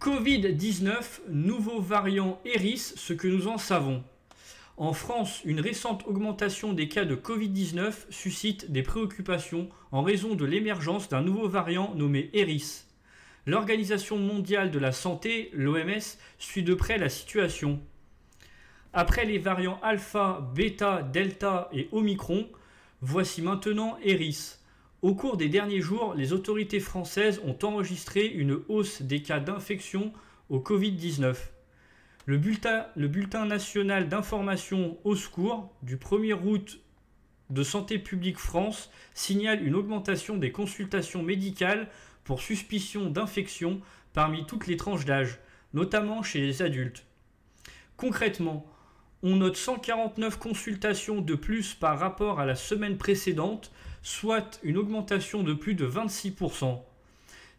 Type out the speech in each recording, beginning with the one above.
Covid-19, nouveau variant Eris, ce que nous en savons. En France, une récente augmentation des cas de Covid-19 suscite des préoccupations en raison de l'émergence d'un nouveau variant nommé Eris. L'Organisation mondiale de la santé, l'OMS, suit de près la situation. Après les variants Alpha, Beta, Delta et Omicron, voici maintenant Eris. Au cours des derniers jours, les autorités françaises ont enregistré une hausse des cas d'infection au Covid-19. Le bulletin national d'information au secours du 1er août de Santé publique France signale une augmentation des consultations médicales pour suspicion d'infection parmi toutes les tranches d'âge, notamment chez les adultes. Concrètement, on note 149 consultations de plus par rapport à la semaine précédente, soit une augmentation de plus de 26%.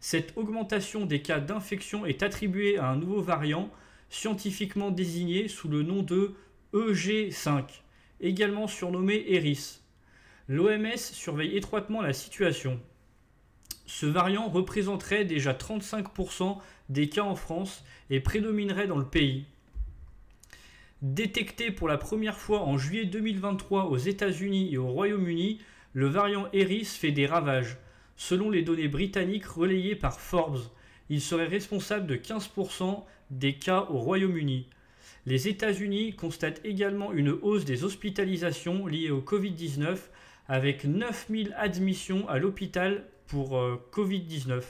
Cette augmentation des cas d'infection est attribuée à un nouveau variant, scientifiquement désigné sous le nom de EG5, également surnommé Eris. L'OMS surveille étroitement la situation. Ce variant représenterait déjà 35% des cas en France et prédominerait dans le pays. Détecté pour la première fois en juillet 2023 aux États-Unis et au Royaume-Uni, le variant Eris fait des ravages. Selon les données britanniques relayées par Forbes, il serait responsable de 15% des cas au Royaume-Uni. Les États-Unis constatent également une hausse des hospitalisations liées au Covid-19 avec 9000 admissions à l'hôpital pour Covid-19,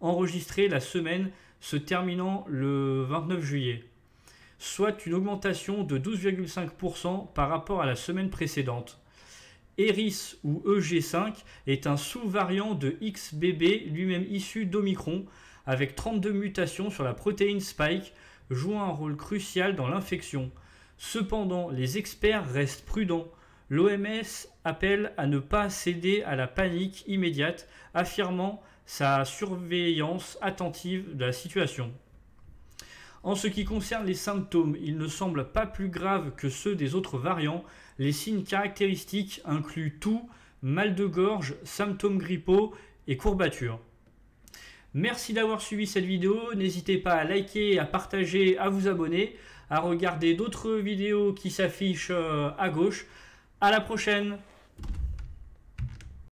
enregistrées la semaine se terminant le 29 juillet, soit une augmentation de 12,5% par rapport à la semaine précédente. Eris ou EG5 est un sous-variant de XBB, lui-même issu d'Omicron, avec 32 mutations sur la protéine Spike, jouant un rôle crucial dans l'infection. Cependant, les experts restent prudents. L'OMS appelle à ne pas céder à la panique immédiate, affirmant sa surveillance attentive de la situation. En ce qui concerne les symptômes, ils ne semblent pas plus graves que ceux des autres variants. Les signes caractéristiques incluent toux, mal de gorge, symptômes grippaux et courbatures. Merci d'avoir suivi cette vidéo. N'hésitez pas à liker, à partager, à vous abonner, à regarder d'autres vidéos qui s'affichent à gauche. À la prochaine!